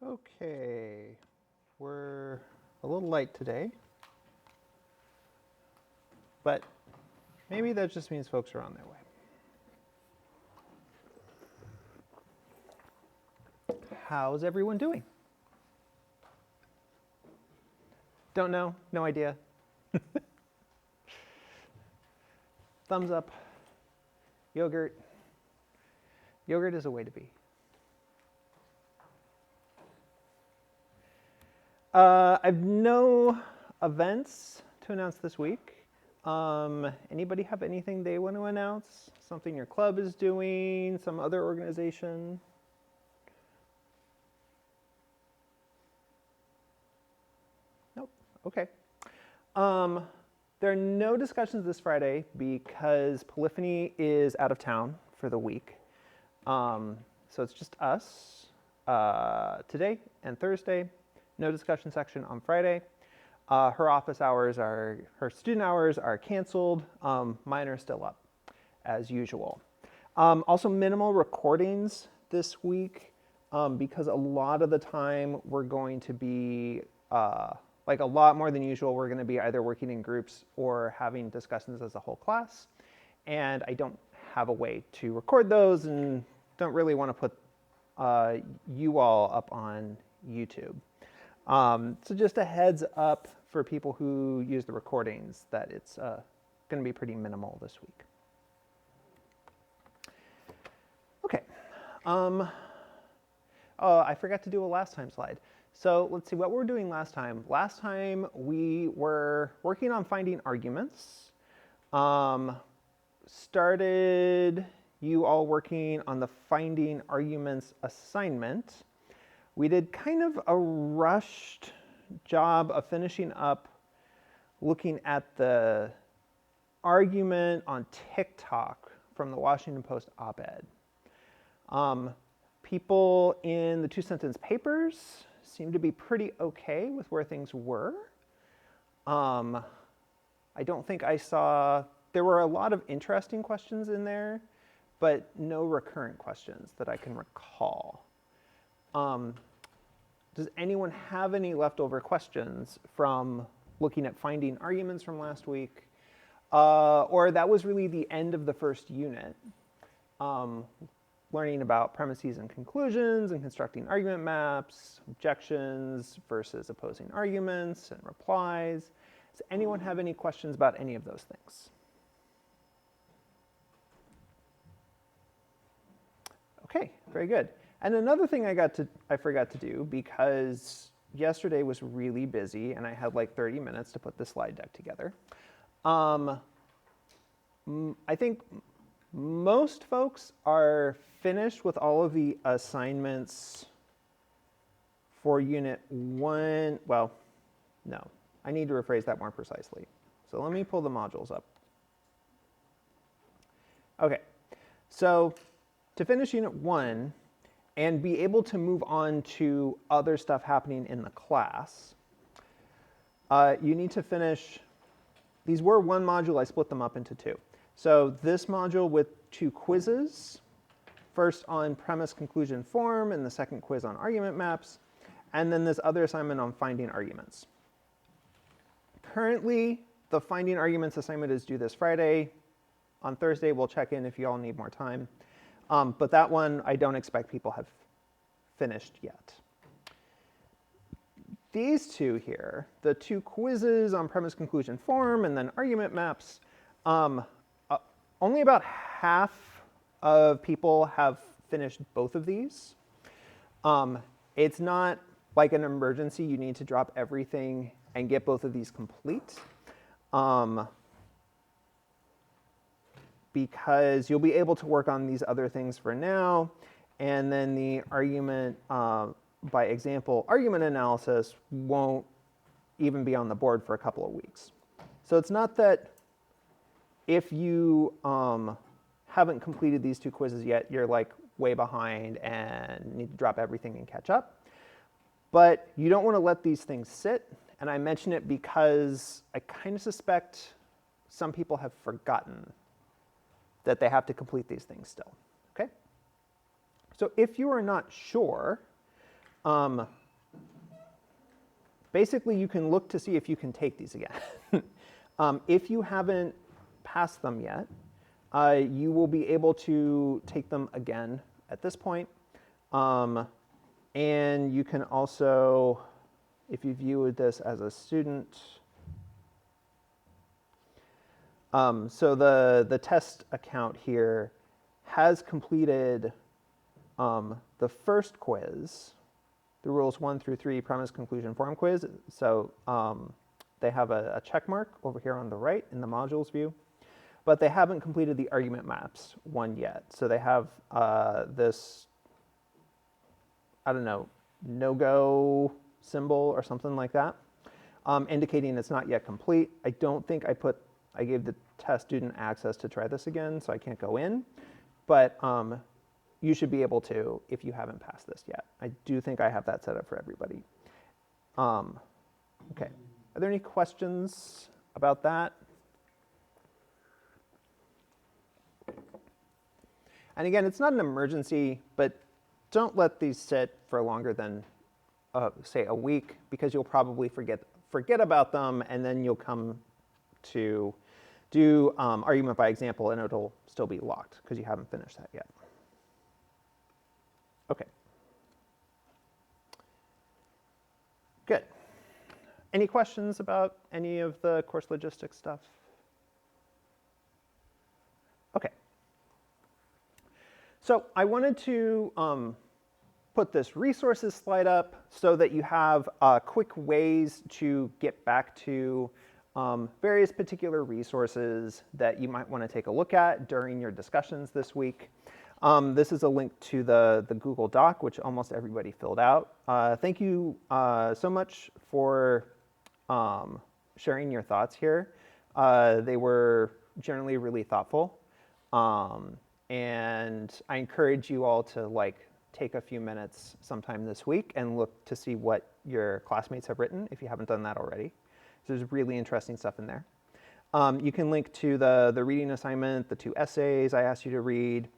Okay, we're a little late today, but maybe that just means folks are on their way. How's everyone doing? Don't know, no idea. Thumbs up. Yogurt. Yogurt is a way to be. I've no events to announce this week. Anybody have anything they want to announce? Something your club is doing, some other organization? Nope, okay. There are no discussions this Friday because Polyphony is out of town for the week. So it's just us today and Thursday. No discussion section on Friday. Her office hours her student hours are canceled. Mine are still up as usual. Also minimal recordings this week because a lot of the time we're going to be, like a lot more than usual, we're going to be either working in groups or having discussions as a whole class. And I don't have a way to record those and don't really want to put you all up on YouTube. So just a heads up for people who use the recordings that it's going to be pretty minimal this week. Okay. Oh, I forgot to do a last time slide. So let's see what we were doing last time. Last time we were working on finding arguments. Started you all working on the finding arguments assignment. We did kind of a rushed job of finishing up looking at the argument on TikTok from the Washington Post op-ed. People in the two-sentence papers seemed to be pretty okay with where things were. I don't think I saw, there were a lot of interesting questions in there, but no recurrent questions that I can recall. Does anyone have any leftover questions from looking at finding arguments from last week? Or that was really the end of the first unit. Learning about premises and conclusions and constructing argument maps, objections versus opposing arguments and replies. Does anyone have any questions about any of those things? Okay, very good. And another thing I forgot to do because yesterday was really busy and I had like 30 minutes to put the slide deck together. I think most folks are finished with all of the assignments for Unit 1. Well, no, I need to rephrase that more precisely. So let me pull the modules up. Okay, so to finish Unit 1 and be able to move on to other stuff happening in the class, you need to finish, these were one module, I split them up into two. So this module with 2 quizzes, first on premise conclusion form and the second quiz on argument maps, and then this other assignment on finding arguments. Currently, the finding arguments assignment is due this Friday. On Thursday, we'll check in if you all need more time. But that one, I don't expect people have finished yet. These two here, the 2 quizzes on premise conclusion form and then argument maps, only about half of people have finished both of these. It's not like an emergency. You need to drop everything and get both of these complete. Because you'll be able to work on these other things for now, and then the argument by example argument analysis won't even be on the board for a couple of weeks. So it's not that if you haven't completed these 2 quizzes yet, you're like way behind and need to drop everything and catch up. But you don't want to let these things sit, and I mention it because I kind of suspect some people have forgotten that they have to complete these things still, okay? So if you are not sure, Basically, you can look to see if you can take these again. If you haven't passed them yet, you will be able to take them again at this point. And you can also, if you view this as a student, so the test account here has completed the first quiz, the rules 1 through 3 premise conclusion form quiz. So they have a check mark over here on the right in the modules view, but they haven't completed the argument maps one yet. So they have this, I don't know, no-go symbol or something like that, indicating it's not yet complete. I don't think I gave the test student access to try this again, so I can't go in, but you should be able to if you haven't passed this yet. I do think I have that set up for everybody. Okay, are there any questions about that? And again, it's not an emergency, but don't let these sit for longer than, say, a week, because you'll probably forget about them, and then you'll come to do argument by example, and it'll still be locked because you haven't finished that yet. Okay. Good. Any questions about any of the course logistics stuff? Okay. So I wanted to put this resources slide up so that you have quick ways to get back to various particular resources that you might want to take a look at during your discussions this week. This is a link to the Google Doc, which almost everybody filled out. Thank you so much for sharing your thoughts here. They were generally really thoughtful. And I encourage you all to take a few minutes sometime this week and look to see what your classmates have written if you haven't done that already. There's really interesting stuff in there. You can link to the reading assignment, the 2 essays I asked you to read,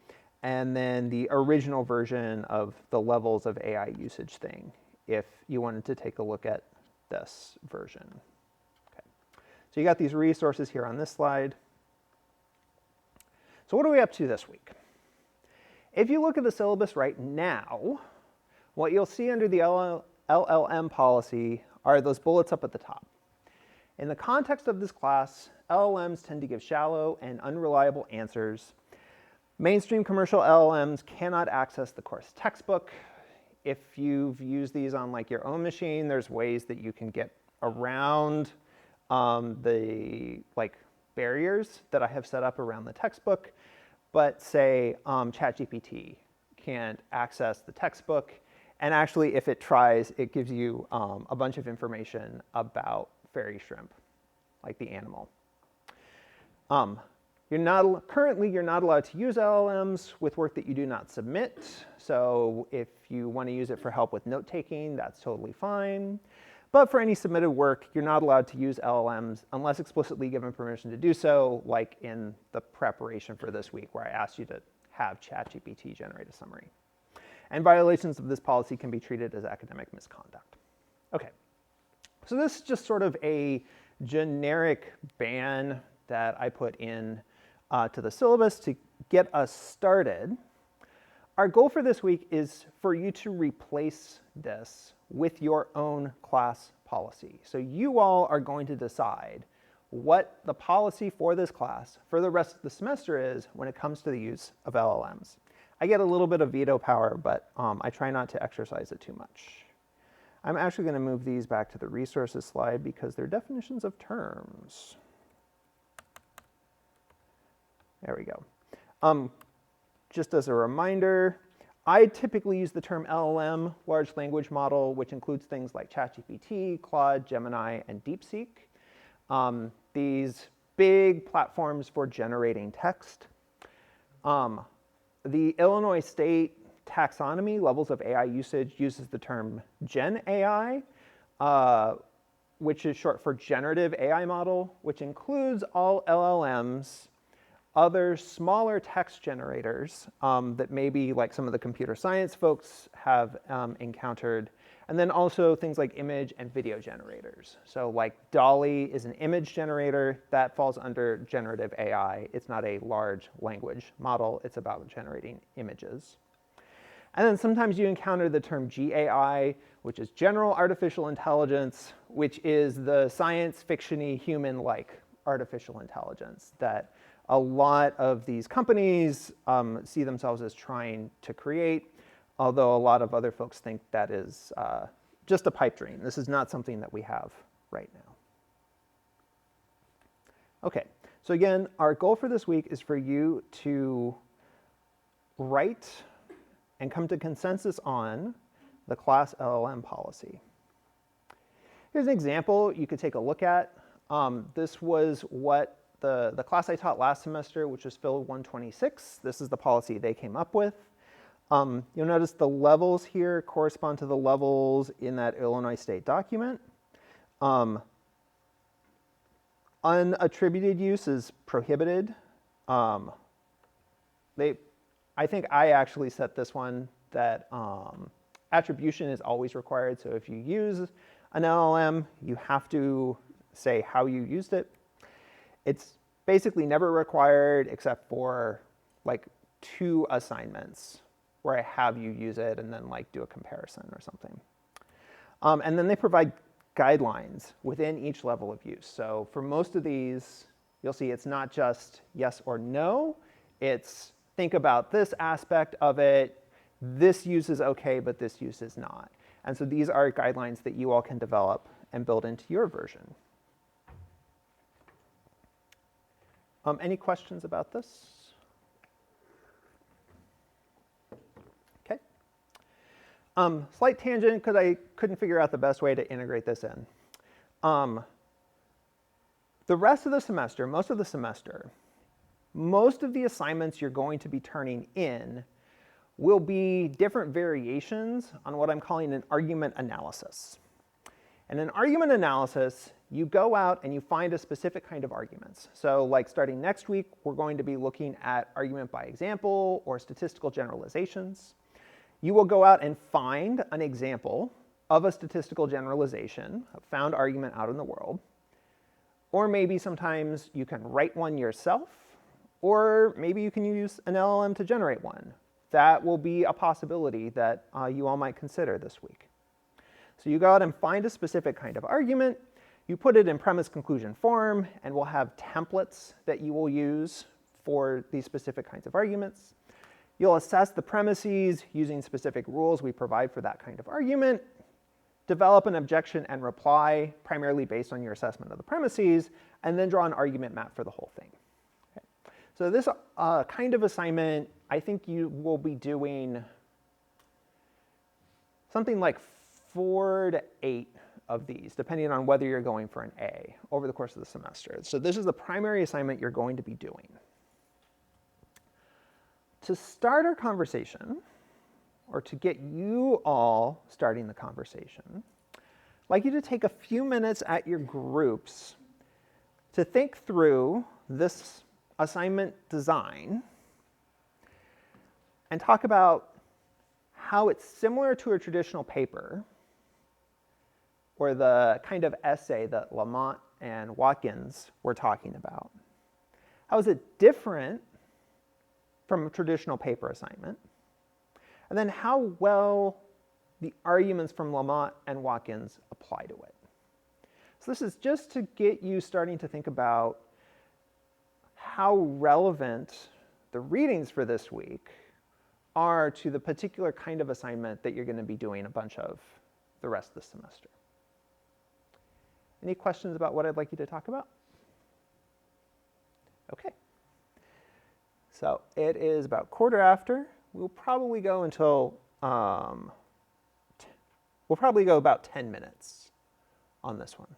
and then the original version of the levels of AI usage thing if you wanted to take a look at this version. Okay. So you got these resources here on this slide. So what are we up to this week? If you look at the syllabus right now, what you'll see under the LLM policy are those bullets up at the top. In the context of this class, LLMs tend to give shallow and unreliable answers. Mainstream commercial LLMs cannot access the course textbook. If you've used these on your own machine, there's ways that you can get around the barriers that I have set up around the textbook. But say ChatGPT can't access the textbook, and actually if it tries, it gives you a bunch of information about fairy shrimp, like the animal. Currently, you're not allowed to use LLMs with work that you do not submit. So if you want to use it for help with note-taking, that's totally fine. But for any submitted work, you're not allowed to use LLMs unless explicitly given permission to do so, like in the preparation for this week, where I asked you to have ChatGPT generate a summary. And violations of this policy can be treated as academic misconduct. Okay, so this is just sort of a generic ban that I put in to the syllabus to get us started. Our goal for this week is for you to replace this with your own class policy. So you all are going to decide what the policy for this class for the rest of the semester is when it comes to the use of LLMs. I get a little bit of veto power, but I try not to exercise it too much. I'm actually going to move these back to the resources slide because they're definitions of terms. There we go. Just as a reminder, I typically use the term LLM, large language model, which includes things like ChatGPT, Claude, Gemini, and DeepSeek. These big platforms for generating text. The Illinois State taxonomy, levels of AI usage, uses the term Gen AI, which is short for generative AI model, which includes all LLMs other smaller text generators that maybe like some of the computer science folks have encountered. And then also things like image and video generators. So like DALL-E is an image generator that falls under generative AI. It's not a large language model. It's about generating images. And then sometimes you encounter the term GAI, which is general artificial intelligence, which is the science fiction-y human-like artificial intelligence that a lot of these companies see themselves as trying to create, although a lot of other folks think that is just a pipe dream. This is not something that we have right now. Okay, so again, our goal for this week is for you to write and come to consensus on the class LLM policy. Here's an example you could take a look at. This was what the class I taught last semester, which was Phil 126. This is the policy they came up with. You'll notice the levels here correspond to the levels in that Illinois State document. Unattributed use is prohibited. I think I actually set this one that attribution is always required. So if you use an LLM, you have to say how you used it. It's basically never required except for like 2 assignments where I have you use it and then like do a comparison or something. And then they provide guidelines within each level of use. So for most of these, you'll see it's not just yes or no. It's think about this aspect of it. This use is okay, but this use is not. And so these are guidelines that you all can develop and build into your version. Any questions about this? Okay. Slight tangent because I couldn't figure out the best way to integrate this in. The rest of the semester, most of the assignments you're going to be turning in will be different variations on what I'm calling an argument analysis. And in argument analysis, you go out and you find a specific kind of arguments. So like starting next week, we're going to be looking at argument by example or statistical generalizations. You will go out and find an example of a statistical generalization, a found argument out in the world. Or maybe sometimes you can write one yourself, or maybe you can use an LLM to generate one. That will be a possibility that you all might consider this week. So you go out and find a specific kind of argument, you put it in premise conclusion form, and we'll have templates that you will use for these specific kinds of arguments. You'll assess the premises using specific rules we provide for that kind of argument, develop an objection and reply primarily based on your assessment of the premises, and then draw an argument map for the whole thing. Okay. So this kind of assignment, I think you will be doing something like 4 to 8 of these, depending on whether you're going for an A over the course of the semester. So this is the primary assignment you're going to be doing. To start our conversation, or to get you all starting the conversation, I'd like you to take a few minutes at your groups to think through this assignment design and talk about how it's similar to a traditional paper or the kind of essay that Lamont and Watkins were talking about. How is it different from a traditional paper assignment? And then how well the arguments from Lamont and Watkins apply to it. So this is just to get you starting to think about how relevant the readings for this week are to the particular kind of assignment that you're going to be doing a bunch of the rest of the semester. Any questions about what I'd like you to talk about? Okay. So it is about 1/4 after. We'll probably go until, we'll probably go about 10 minutes on this one.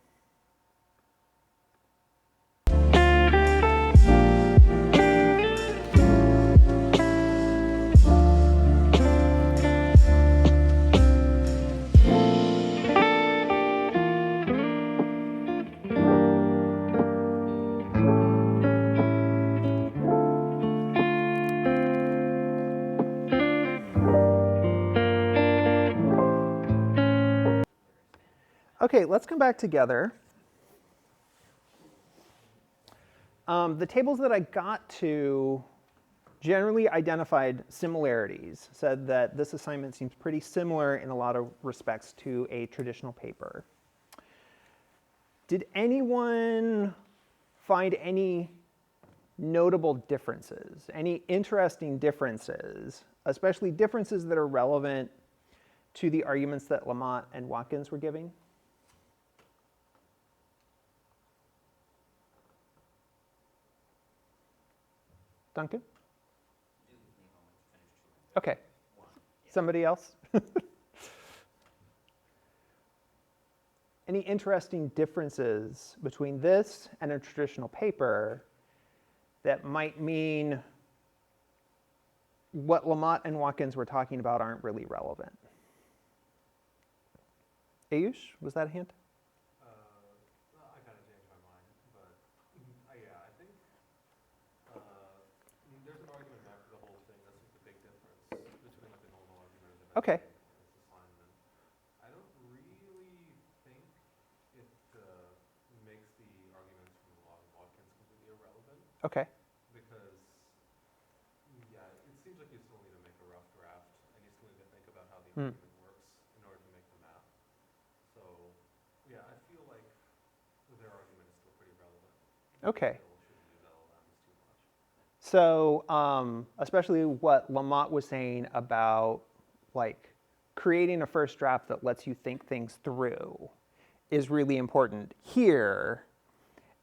Okay, let's come back together. The tables that I got to generally identified similarities, said that this assignment seems pretty similar in a lot of respects to a traditional paper. Did anyone find any notable differences, any interesting differences, especially differences that are relevant to the arguments that Lamont and Watkins were giving? Duncan? Okay. Somebody else? Any interesting differences between this and a traditional paper that might mean what Lamont and Watkins were talking about aren't really relevant? Ayush, was that a hint? Well, I kind of changed my mind, but yeah, I think there's an argument map for the whole thing. That's like the big difference between like a normal argument and an Okay. essay and this assignment. I don't really think it makes the arguments from Watkins completely irrelevant Okay. because, yeah, it seems like you still need to make a rough draft and you still need to think about how the argument works in order to make the map. So, yeah, I feel like their argument is still pretty relevant. Okay. Still shouldn't use LLMs too much. So, especially what Lamont was saying about like creating a first draft that lets you think things through is really important here,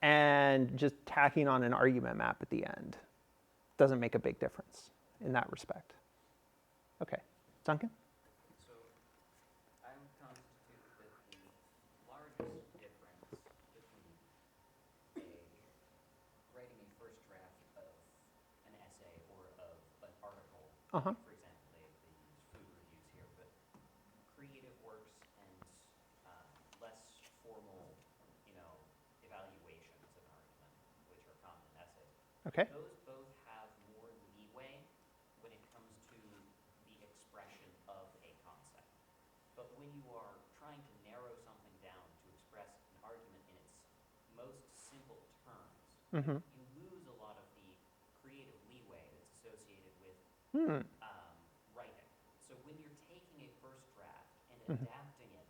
and just tacking on an argument map at the end doesn't make a big difference in that respect. Okay, Duncan? So I would constitute that the largest difference between writing a first draft of an essay or of an article, Uh-huh. for example, they use food reviews here, but creative works and less formal, evaluations of an argument, which are common in essays. Okay. Those both have more leeway when it comes to the expression of a concept. But when you are trying to narrow something down to express an argument in its most simple terms, Mm-hmm. you lose a lot of the creative leeway that's associated with writing. So when you're taking a first draft and adapting it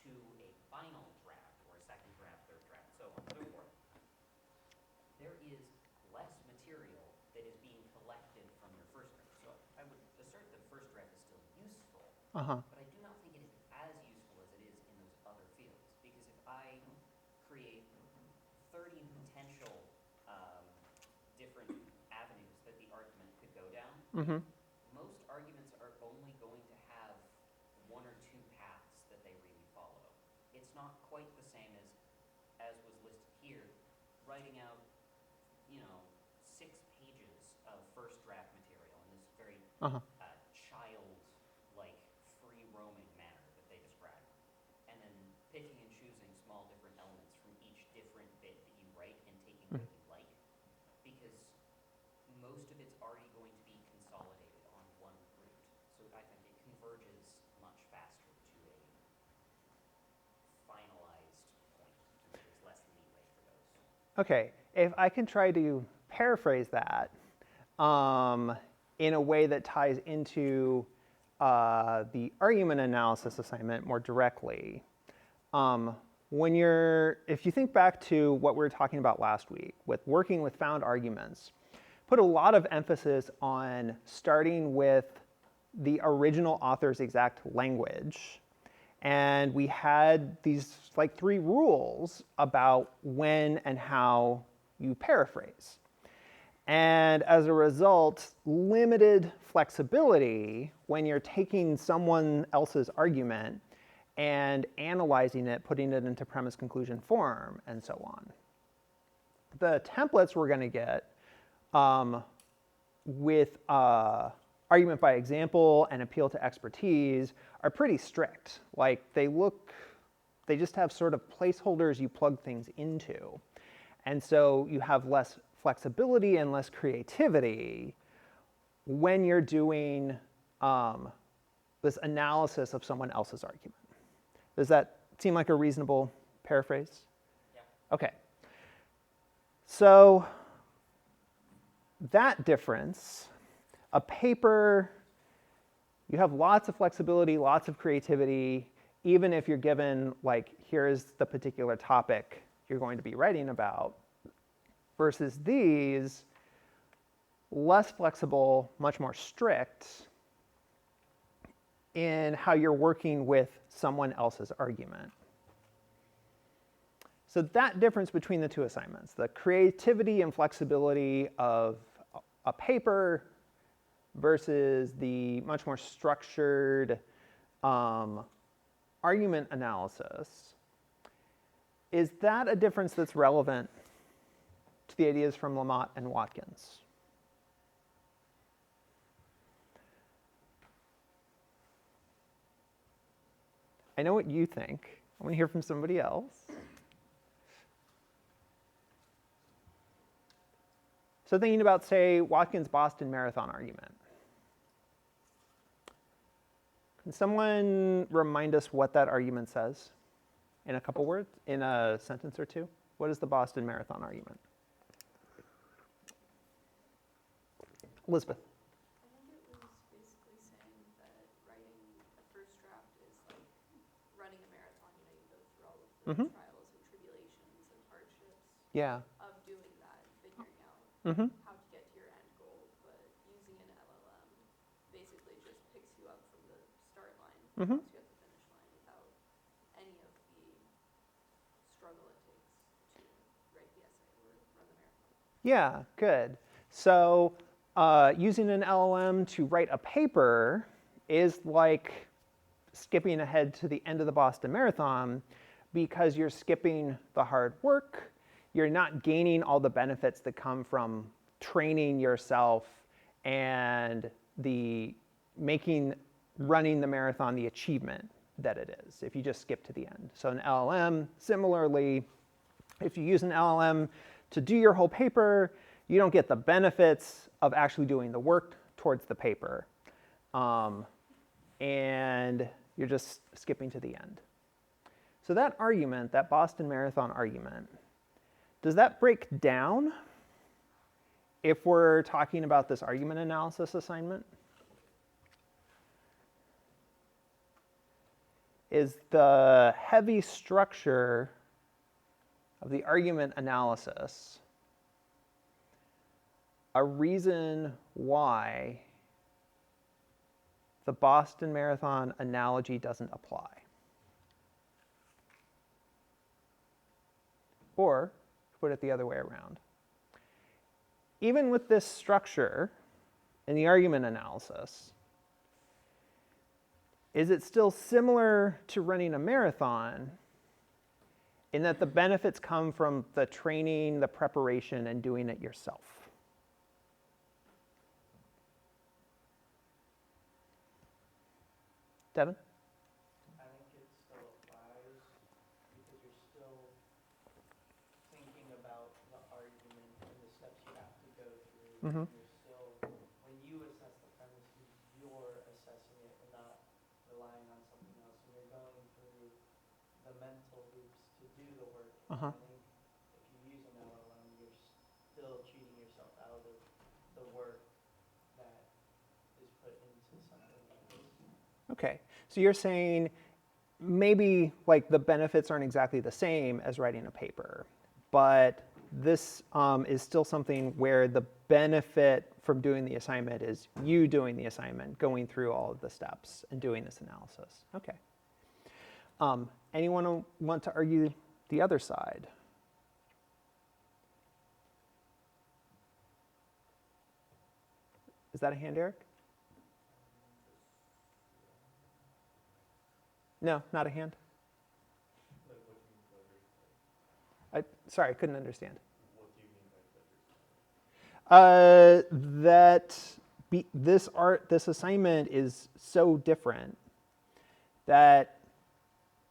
to a final draft or a second draft, third draft, so on and so forth, there is less material that is being collected from your first draft. So I would assert that first draft is still useful, Uh-huh. but I do not think it is as useful as it is in those other fields. Because if I create 30 potential different avenues that the argument could go down, Mm-hmm. most arguments are only going to have one or two paths that they really follow. It's not quite the same as was listed here, writing out, 6 pages of first draft material in this very Uh-huh. child-like, free-roaming manner that they describe, and then picking and choosing small different elements from each different bit that you write and taking what you like, because most of it's already going to be consolidated on one route. So I think it converges much faster to a finalized point, and there's less leeway for those. Okay, if I can try to paraphrase that in a way that ties into the argument analysis assignment more directly. If you think back to what we were talking about last week with working with found arguments, put a lot of emphasis on starting with the original author's exact language. And we had these like 3 rules about when and how you paraphrase. And as a result, limited flexibility when you're taking someone else's argument and analyzing it, putting it into premise conclusion form, and so on. The templates we're going to get with argument by example and appeal to expertise are pretty strict. Like they just have sort of placeholders you plug things into. And so you have less flexibility and less creativity when you're doing this analysis of someone else's argument. Does that seem like a reasonable paraphrase? Yeah. Okay. So that difference, a paper, you have lots of flexibility, lots of creativity, even if you're given, like, here's the particular topic you're going to be writing about, versus these, less flexible, much more strict in how you're working with someone else's argument. So that difference between the two assignments, the creativity and flexibility of a paper versus the much more structured argument analysis, is that a difference that's relevant to the ideas from Lamott and Watkins? I know what you think. I want to hear from somebody else. So thinking about, say, Watkins' Boston Marathon argument. Can someone remind us what that argument says in a couple words, in a sentence or two? What is the Boston Marathon argument? Elizabeth. I think it was basically saying that writing a first draft is like running a marathon. You know, you go through all of the trials and tribulations and hardships Yeah. of doing that and figuring out how to get to your end goal. But using an LLM basically just picks you up from the start line and puts you at the finish line without any of the struggle it takes to write the essay or run the marathon. Yeah, good. So using an LLM to write a paper is like skipping ahead to the end of the Boston Marathon because you're skipping the hard work. You're not gaining all the benefits that come from training yourself and the running the marathon the achievement that it is if you just skip to the end. So an LLM, similarly, if you use an LLM to do your whole paper, you don't get the benefits of actually doing the work towards the paper. And you're just skipping to the end. So that argument, that Boston Marathon argument, does that break down if we're talking about this argument analysis assignment? Is the heavy structure of the argument analysis a reason why the Boston Marathon analogy doesn't apply? Or, put it the other way around. Even with this structure in the argument analysis, is it still similar to running a marathon in that the benefits come from the training, the preparation, and doing it yourself? Devin? I think it still applies because you're still thinking about the argument and the steps you have to go through. Mm-hmm. You're still, when you assess the premises, you're assessing it and not relying on something else. And you're going through the mental hoops to do the work. Uh-huh. I think if you use an LLM, you're still cheating yourself out of the work that is put into something like this. Okay, so you're saying maybe like the benefits aren't exactly the same as writing a paper, but this is still something where the benefit from doing the assignment is you doing the assignment, going through all of the steps and doing this analysis. Okay. Anyone want to argue the other side? Is that a hand, Eric? No, not a hand. Like, what do you mean by pleasure? Sorry, I couldn't understand. What do you mean by pleasure? This assignment is so different that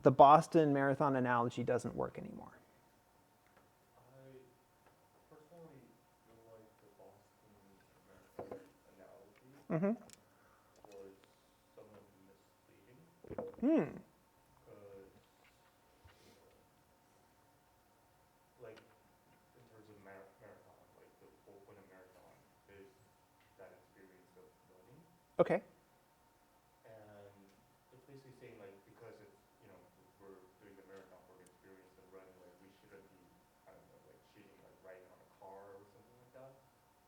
the Boston Marathon analogy doesn't work anymore. I personally feel like the Boston Marathon analogy Mm-hmm. was somewhat misleading. Because Okay. And it's basically saying like, because it's, we're doing the marathon work experience and running, like we shouldn't be, I don't know, like cheating, like riding on a car or something like that.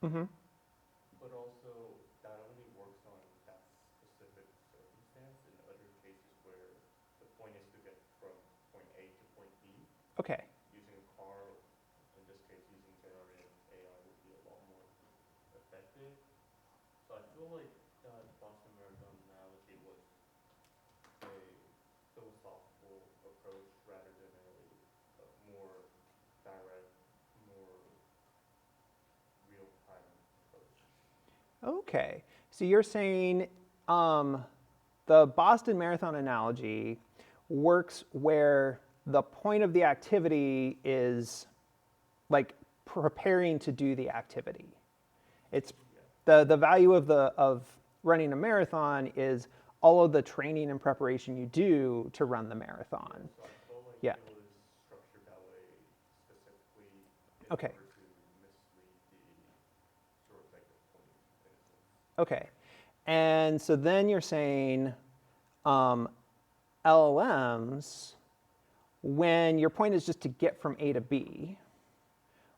Mm-hmm. But also, that only works on that specific circumstance. In other cases where the point is to get from point A to point B, Okay. using a car, in this case using generative AI would be a lot more effective. So I feel like that Boston Marathon analogy was a philosophical approach rather than a more direct, more real-time approach. Okay. So you're saying the Boston Marathon analogy works where the point of the activity is like preparing to do the activity. It's the value of running a marathon is all of the training and preparation you do to run the marathon. So I felt like Yeah. it was structured that way specifically in Okay. order to mislead the sort of like the point innocence. Okay. And so then you're saying LLMs, when your point is just to get from A to B,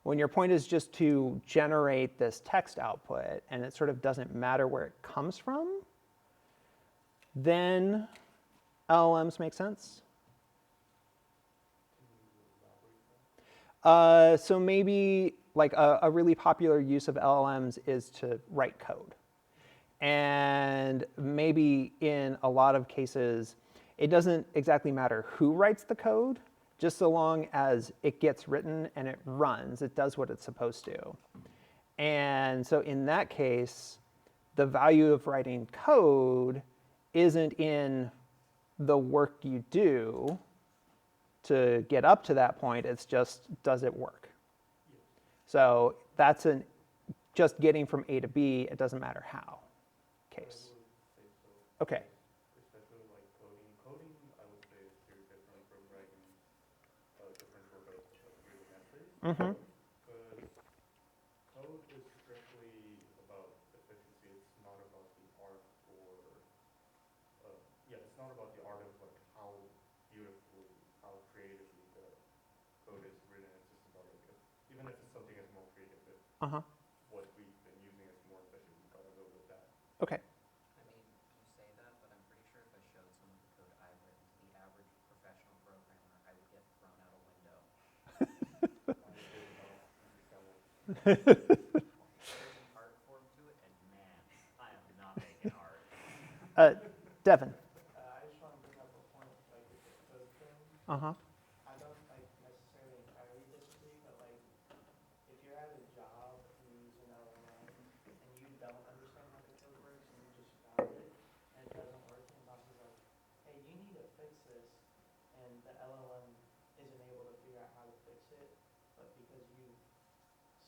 when your point is just to generate this text output and it sort of doesn't matter where it comes from, then LLMs make sense? Can you elaborate more? So maybe like a really popular use of LLMs is to write code. And maybe in a lot of cases, it doesn't exactly matter who writes the code, just so long as it gets written and it runs, it does what it's supposed to. And so in that case, the value of writing code isn't in the work you do to get up to that point, it's just, does it work? Yes. So that's just getting from A to B, it doesn't matter how case. I would say so. Okay. Especially like coding. Coding, I would say, is very different from writing a different sort of real essays. Mm-hmm. Because code is strictly about efficiency. It's not about the art or, it's not about the art of like how beautifully, how creatively the code is written. It's just about like, even if it's something that's more creative, if Uh-huh. what we've been using is more efficient, we gotta go with that. Okay. I mean, you say that, but I'm pretty sure if I showed some of the code I've written to the average professional programmer, I would get thrown out a window. I did not understand what There's an art form to it, and man, I am not making art. Devin. I just want to bring up a point, like with the code thing. Uh-huh. I don't like necessarily entirely disagree, but like if you're at a job and you use an LLM and you don't understand how the code works and you just found it and it doesn't work and the boss is like, hey, you need to fix this, and the LLM isn't able to figure out how to fix it, but because you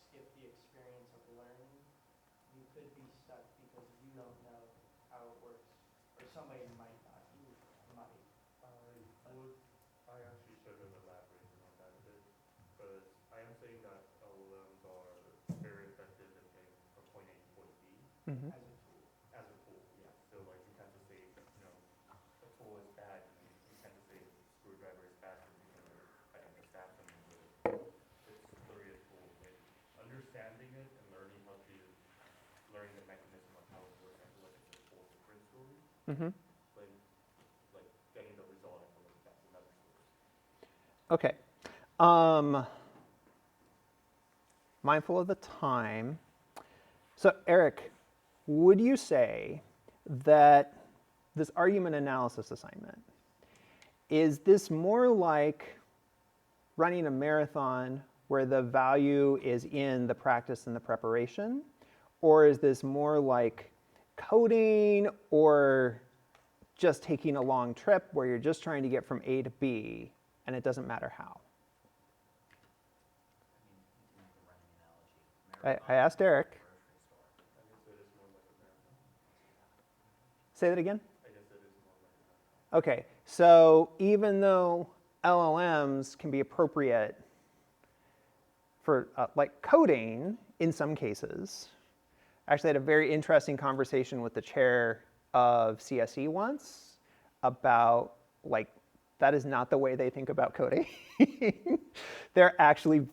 skipped the experience of learning, you could be stuck because you don't know how it works, or somebody might not. You might. I actually should have elaborated on that a bit, because I am saying that LLMs are very effective in getting from point A to point B Mm-hmm. As a tool. as a tool. Yeah. So like you can't just say, a tool is bad. You can't just say a screwdriver is bad because you can kind of stab something with it. It's literally a tool. Like understanding it and learning the mechanism of how it works, I feel like it's a whole different story. Mm-hmm. But like getting the result, I feel like that's another story. Okay. Mindful of the time. So Eric, would you say that this argument analysis assignment, is this more like running a marathon where the value is in the practice and the preparation? Or is this more like coding or just taking a long trip where you're just trying to get from A to B and it doesn't matter how? I mean, you can make a running analogy. I asked Eric. Grocery store. I guess it is more like a marathon. Say that again? I guess it is more like a marathon. Okay, so even though LLMs can be appropriate for like coding in some cases, Actually had a very interesting conversation with the chair of CSE once about like that is not the way they think about coding. They're actually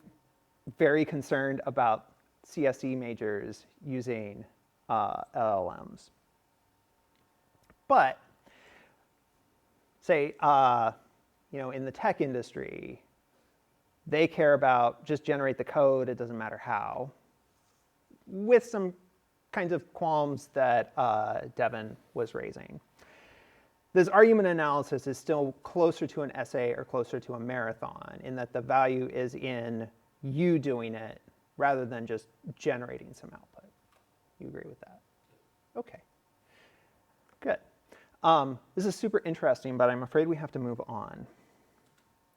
very concerned about CSE majors using LLMs. But say, in the tech industry, they care about just generate the code, it doesn't matter how, with some kinds of qualms that Devin was raising. This argument analysis is still closer to an essay or closer to a marathon in that the value is in you doing it rather than just generating some output. You agree with that? Okay, good. This is super interesting, but I'm afraid we have to move on.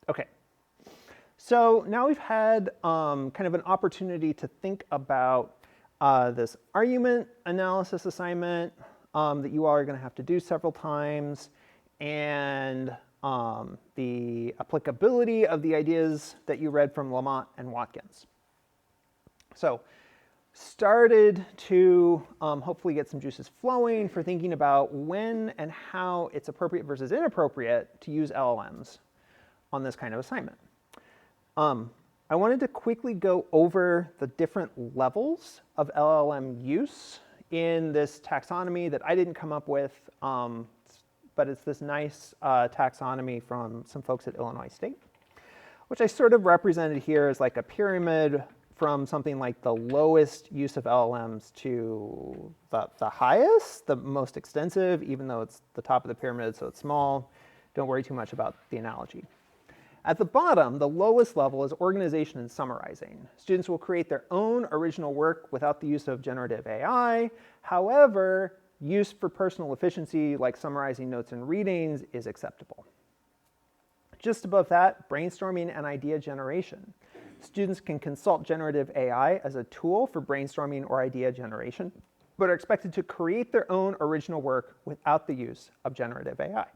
Okay, so now we've had kind of an opportunity to think about this argument analysis assignment that you all are going to have to do several times, and the applicability of the ideas that you read from Lamont and Watkins. So started to hopefully get some juices flowing for thinking about when and how it's appropriate versus inappropriate to use LLMs on this kind of assignment. I wanted to quickly go over the different levels of LLM use in this taxonomy that I didn't come up with, but it's this nice taxonomy from some folks at Illinois State, which I sort of represented here as like a pyramid from something like the lowest use of LLMs to the highest, the most extensive, even though it's the top of the pyramid, so it's small. Don't worry too much about the analogy. At the bottom, the lowest level is organization and summarizing. Students will create their own original work without the use of generative AI. However, use for personal efficiency, like summarizing notes and readings, is acceptable. Just above that, brainstorming and idea generation. Students can consult generative AI as a tool for brainstorming or idea generation, but are expected to create their own original work without the use of generative AI.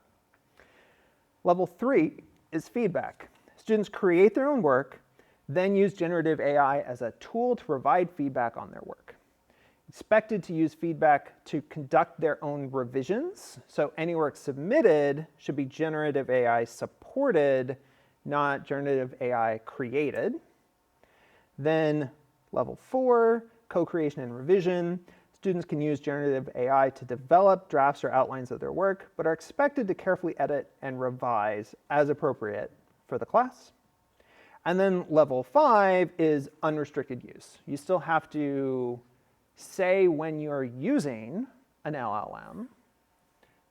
Level 3 is feedback. Students create their own work, then use generative AI as a tool to provide feedback on their work. Expected to use feedback to conduct their own revisions, so any work submitted should be generative AI supported, not generative AI created. Then level 4, co-creation and revision. Students can use generative AI to develop drafts or outlines of their work, but are expected to carefully edit and revise as appropriate for the class. And then level 5 is unrestricted use. You still have to say when you're using an LLM,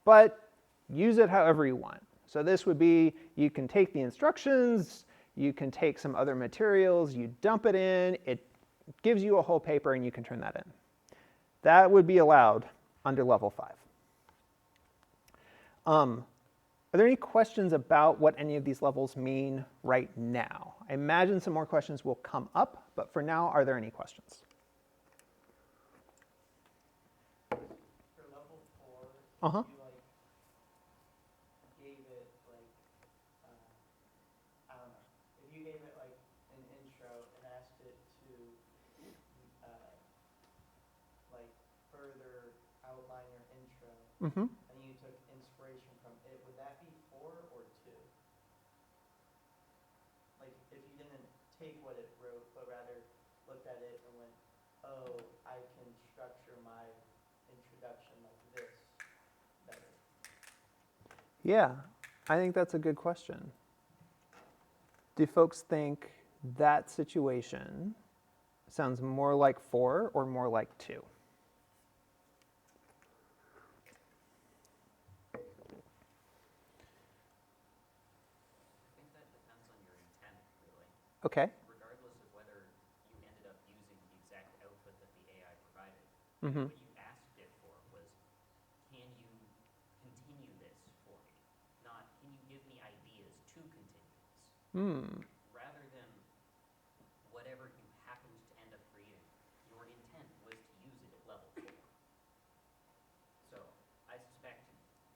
but use it however you want. So this would be, you can take the instructions, you can take some other materials, you dump it in, it gives you a whole paper and you can turn that in. That would be allowed under level 5. Are there any questions about what any of these levels mean right now? I imagine some more questions will come up, but for now, are there any questions? For level 4, Uh-huh. you gave it I don't know. If you gave it an intro and asked it to further outline your intro, Mm-hmm. and you took inspiration from it, would that be 4 or 2? Like if you didn't take what it wrote, but rather looked at it and went, oh, I can structure my introduction like this better. Yeah, I think that's a good question. Do folks think that situation sounds more like 4 or more like 2? I think that depends on your intent, really. Okay. Regardless of whether you ended up using the exact output that the AI provided. Mm-hmm. What you asked it for was, can you continue this for me? Not, can you give me ideas to continue this? Rather than whatever you happened to end up creating, your intent was to use it at level 4. So I suspect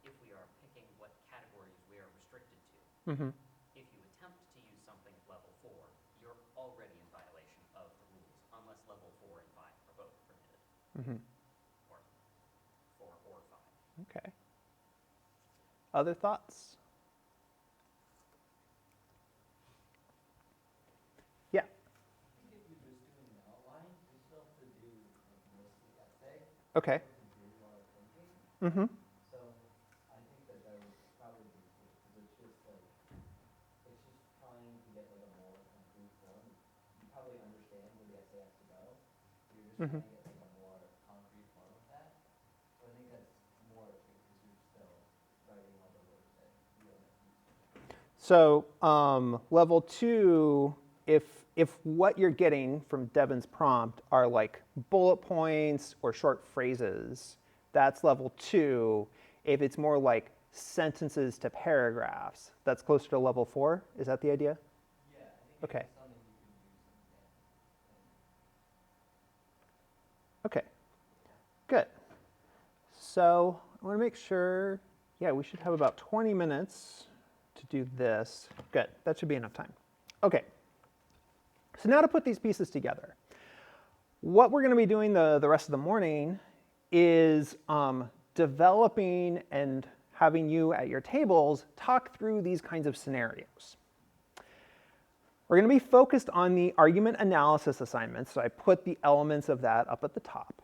if we are picking what categories we are restricted to, Mm-hmm. if you attempt to use something at level 4, you're already in violation of the rules, unless level 4 and 5 are both permitted. Mhm. or 4 or 5. Okay. Other thoughts? Yeah. I think if you're just doing an outline, you still have to do like most of the essay. Okay. You have to do a lot of thinking. Mm-hmm. So I think that that would probably be good because it's just like it's just trying to get like a more complete form. You probably understand where the essay has to go. You're just Mm-hmm. trying to get like a more concrete form of that. So I think that's more because you're still writing all the words that you don't have to use. So level 2, if what you're getting from Devin's prompt are like bullet points or short phrases, that's level 2. If it's more like sentences to paragraphs, that's closer to level 4. Is that the idea? Yeah, I think Okay. if it's something you can use and Okay. Good. So I want to make sure, yeah, we should have about 20 minutes to do this. Good. That should be enough time. Okay. So now to put these pieces together. What we're going to be doing the rest of the morning is developing and having you at your tables talk through these kinds of scenarios. We're going to be focused on the argument analysis assignment, so I put the elements of that up at the top.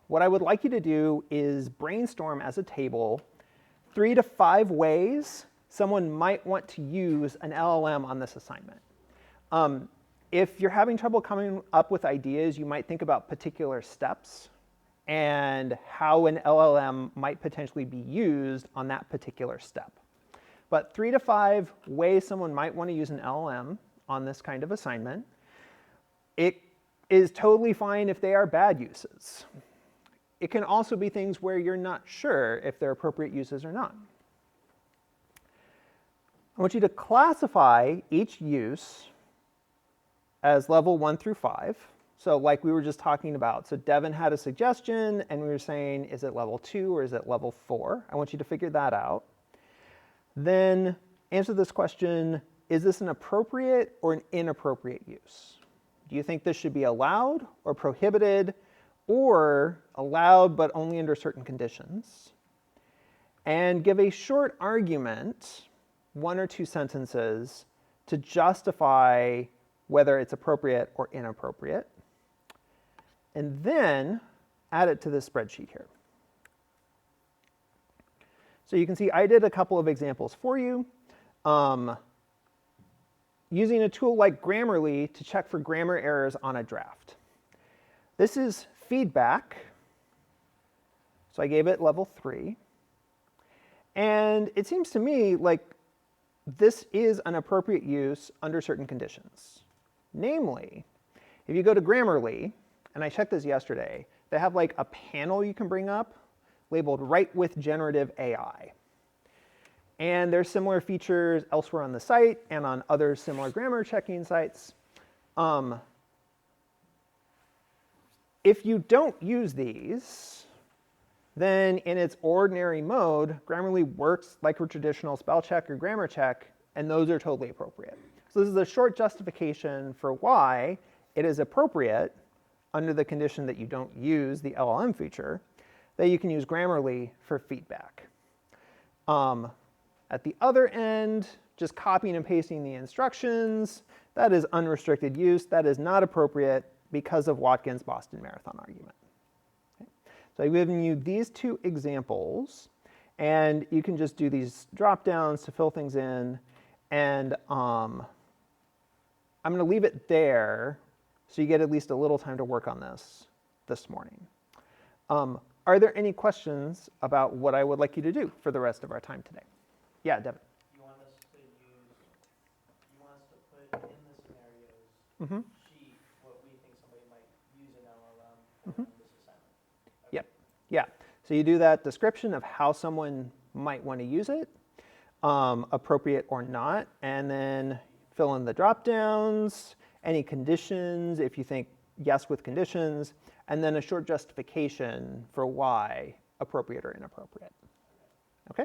What I would like you to do is brainstorm as a table 3 to 5 ways someone might want to use an LLM on this assignment. If you're having trouble coming up with ideas, you might think about particular steps and how an LLM might potentially be used on that particular step. But 3 to 5 ways someone might want to use an LLM on this kind of assignment. It is totally fine if they are bad uses. It can also be things where you're not sure if they're appropriate uses or not. I want you to classify each use as level 1 through 5. So like we were just talking about. So Devin had a suggestion, and we were saying, is it level 2 or is it level 4? I want you to figure that out. Then answer this question, is this an appropriate or an inappropriate use? Do you think this should be allowed or prohibited, or allowed but only under certain conditions? And give a short argument, 1 or 2 sentences, to justify whether it's appropriate or inappropriate. And then add it to this spreadsheet here. So you can see I did a couple of examples for you. Using a tool like Grammarly to check for grammar errors on a draft. This is feedback. So I gave it level 3. And it seems to me like this is an appropriate use under certain conditions. Namely, if you go to Grammarly, and I checked this yesterday, they have like a panel you can bring up labeled Write with Generative AI. And there's similar features elsewhere on the site and on other similar grammar checking sites. If you don't use these, then in its ordinary mode, Grammarly works like a traditional spell check or grammar check, and those are totally appropriate. So this is a short justification for why it is appropriate, under the condition that you don't use the LLM feature, that you can use Grammarly for feedback. At the other end, just copying and pasting the instructions, that is unrestricted use. That is not appropriate because of Watkins' Boston Marathon argument. Okay. So I've given you these 2 examples, and you can just do these drop downs to fill things in. And I'm going to leave it there so you get at least a little time to work on this morning. Are there any questions about what I would like you to do for the rest of our time today? Yeah, Devin. You want us to put in the scenarios sheet what we think somebody might use an LLM for this assignment. Okay. Yep. Yeah. So you do that description of how someone might want to use it, appropriate or not, and then fill in the drop downs, any conditions if you think yes with conditions, and then a short justification for why appropriate or inappropriate. Okay?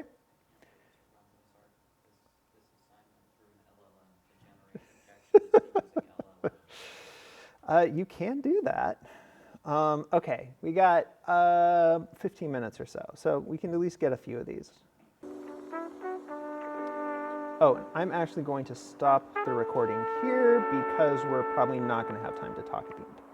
This assignment through an LLM to generate projections using LLM. You can do that. Okay, we got 15 minutes or so we can at least get a few of these. Oh, I'm actually going to stop the recording here because we're probably not going to have time to talk at the end.